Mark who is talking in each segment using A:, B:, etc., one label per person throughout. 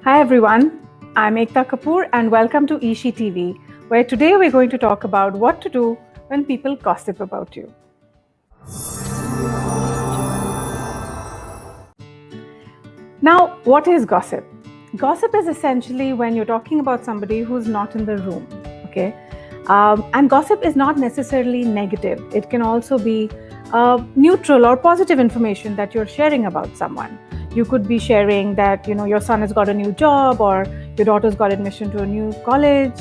A: Hi everyone, I'm Ekta Kapoor and welcome to Ishi TV, where today we're going to talk about what to do when people gossip about you. Now, what is gossip? Gossip is essentially when you're talking about somebody who's not in the room, okay? And gossip is not necessarily negative. It can also be neutral or positive information that you're sharing about someone. You could be sharing that your son has got a new job or your daughter's got admission to a new college.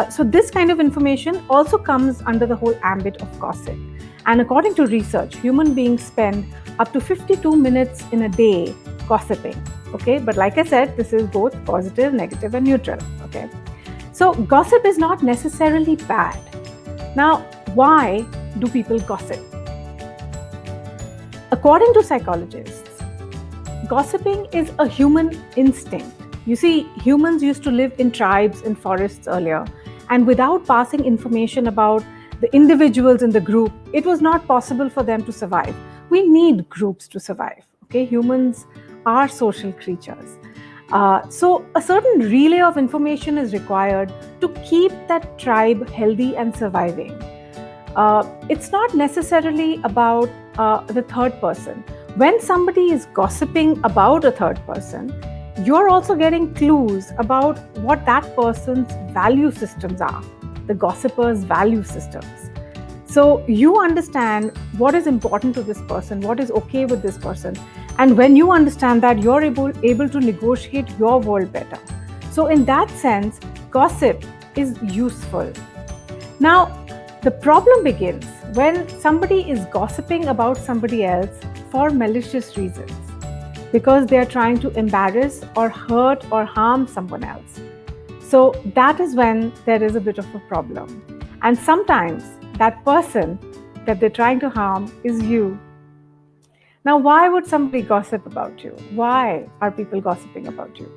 A: So this kind of information also comes under the whole ambit of gossip. And according to research, human beings spend up to 52 minutes in a day gossiping. Okay, but like I said, this is both positive, negative, and neutral. Okay, so gossip is not necessarily bad. Now, why do people gossip? According to psychologists, gossiping is a human instinct. You see, humans used to live in tribes in forests earlier, and without passing information about the individuals in the group, it was not possible for them to survive. We need groups to survive. Okay, humans are social creatures. So, a certain relay of information is required to keep that tribe healthy and surviving. It's not necessarily about the third person. When somebody is gossiping about a third person, you're also getting clues about what that person's value systems are, the gossiper's value systems. So you understand what is important to this person, what is okay with this person. And when you understand that, you're able to negotiate your world better. So in that sense, gossip is useful. Now, the problem begins when somebody is gossiping about somebody else for malicious reasons, because they are trying to embarrass or hurt or harm someone else. So that is when there is a bit of a problem. And sometimes that person that they're trying to harm is you. Now, why would somebody gossip about you? Why are people gossiping about you?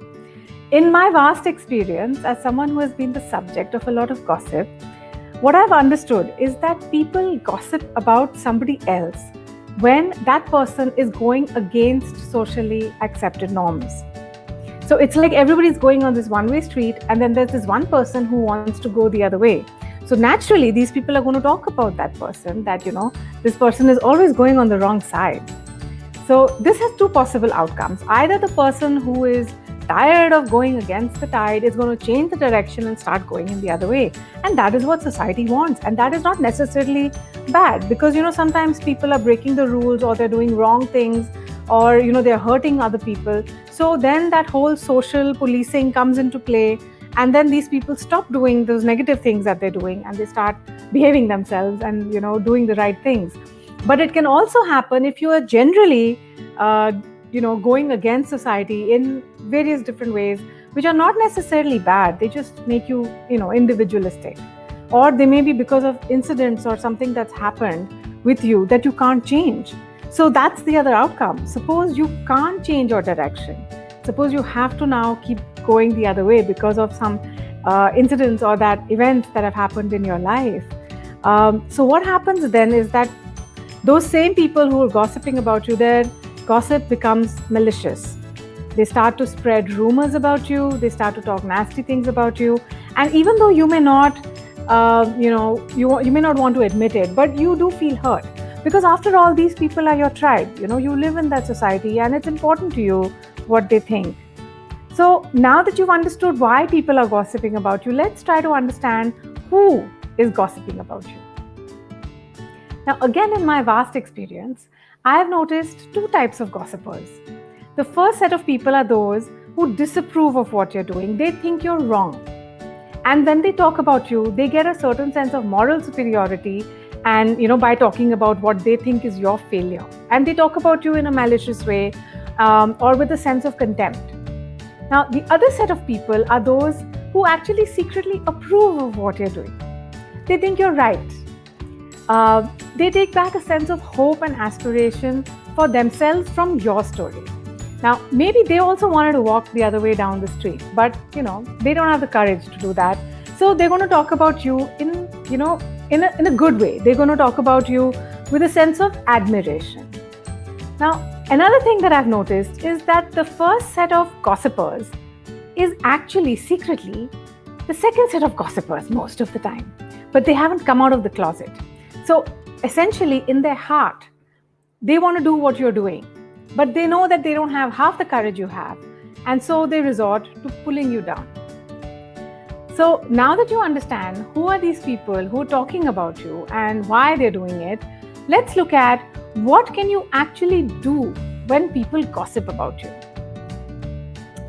A: In my vast experience, as someone who has been the subject of a lot of gossip, what I've understood is that people gossip about somebody else when that person is going against socially accepted norms. So it's like everybody's going on this one-way street, and then there's this one person who wants to go the other way. So naturally, these people are going to talk about that person, that, this person is always going on the wrong side. So this has two possible outcomes. Either the person who is tired of going against the tide is going to change the direction and start going in the other way. And that is what society wants. And that is not necessarily bad, because, sometimes people are breaking the rules, or they're doing wrong things, or, they're hurting other people. So then that whole social policing comes into play. And then these people stop doing those negative things that they're doing, and they start behaving themselves and, doing the right things. But it can also happen if you are generally, going against society in various different ways, which are not necessarily bad. They just make you, individualistic. Or they may be because of incidents or something that's happened with you that you can't change. So that's the other outcome. Suppose you can't change your direction. Suppose you have to now keep going the other way because of some incidents or that events that have happened in your life. So what happens then is that those same people who are gossiping about you, their gossip becomes malicious. They start to spread rumors about you. They start to talk nasty things about you. And even though you may not, you may not want to admit it, but you do feel hurt. Because after all, these people are your tribe. You live in that society, and it's important to you what they think. So now that you've understood why people are gossiping about you, let's try to understand who is gossiping about you. Now, again, in my vast experience, I have noticed two types of gossipers. The first set of people are those who disapprove of what you're doing. They think you're wrong. And when they talk about you, they get a certain sense of moral superiority, and, by talking about what they think is your failure. And they talk about you in a malicious way, or with a sense of contempt. Now, the other set of people are those who actually secretly approve of what you're doing. They think you're right. They take back a sense of hope and aspiration for themselves from your story. Now, maybe they also wanted to walk the other way down the street, but, they don't have the courage to do that. So they're going to talk about you in a good way. They're going to talk about you with a sense of admiration. Now, another thing that I've noticed is that the first set of gossipers is actually secretly the second set of gossipers most of the time, but they haven't come out of the closet. So essentially, in their heart, they want to do what you're doing, but they know that they don't have half the courage you have, and so they resort to pulling you down. So now that you understand who are these people who are talking about you and why they're doing it, let's look at what can you actually do when people gossip about you.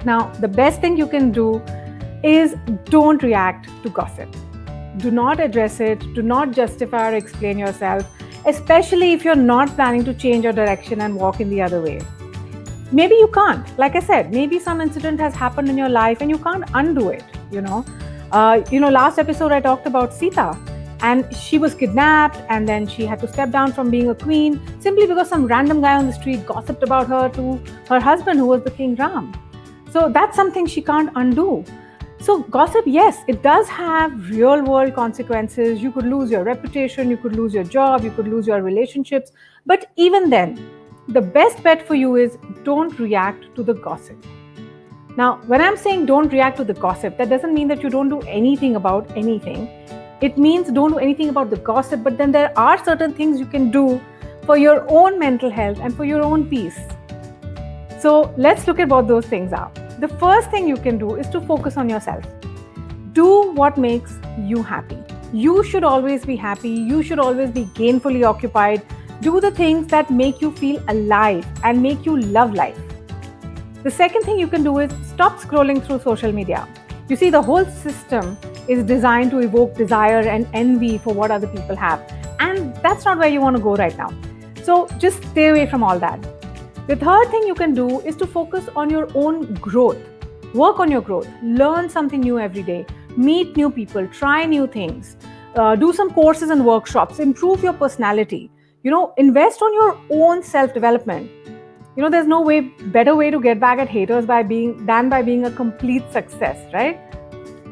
A: Now, the best thing you can do is don't react to gossip. Do not address it, do not justify or explain yourself, especially if you're not planning to change your direction and walk in the other way. Maybe you can't. Like I said, maybe some incident has happened in your life and you can't undo it, last episode I talked about Sita, and she was kidnapped and then she had to step down from being a queen simply because some random guy on the street gossiped about her to her husband, who was the King Ram. So that's something she can't undo. So gossip, yes, it does have real world consequences. You could lose your reputation, you could lose your job, you could lose your relationships. But even then, the best bet for you is don't react to the gossip. Now, when I'm saying don't react to the gossip, that doesn't mean that you don't do anything about anything. It means don't do anything about the gossip, but then there are certain things you can do for your own mental health and for your own peace. So let's look at what those things are. The first thing you can do is to focus on yourself. Do what makes you happy. You should always be happy. You should always be gainfully occupied. Do the things that make you feel alive and make you love life. The second thing you can do is stop scrolling through social media. You see, the whole system is designed to evoke desire and envy for what other people have. And that's not where you want to go right now. So just stay away from all that. The third thing you can do is to focus on your own growth. Work on your growth. Learn something new every day. Meet new people. Try new things. Do some courses and workshops. Improve your personality. Invest on your own self-development. There's no better way to get back at haters than by being a complete success, right?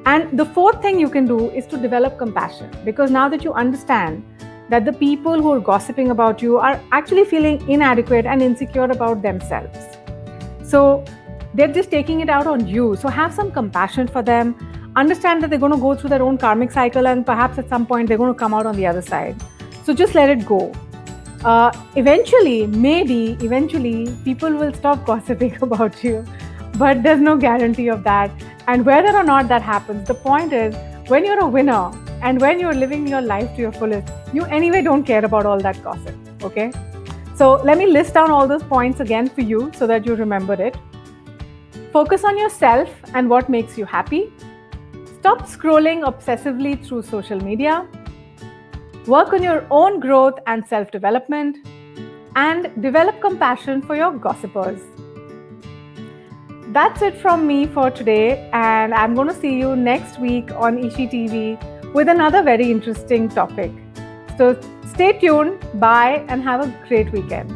A: And the fourth thing you can do is to develop compassion, because now that you understand that the people who are gossiping about you are actually feeling inadequate and insecure about themselves. So they're just taking it out on you. So have some compassion for them. Understand that they're going to go through their own karmic cycle and perhaps at some point they're going to come out on the other side. So just let it go. Eventually, people will stop gossiping about you, but there's no guarantee of that. And whether or not that happens, the point is, when you're a winner and when you're living your life to your fullest, you anyway don't care about all that gossip, okay? So let me list down all those points again for you so that you remember it. Focus on yourself and what makes you happy. Stop scrolling obsessively through social media. Work on your own growth and self-development, and develop compassion for your gossipers. That's it from me for today, and I'm going to see you next week on Ishi TV with another very interesting topic. So stay tuned, bye, and have a great weekend.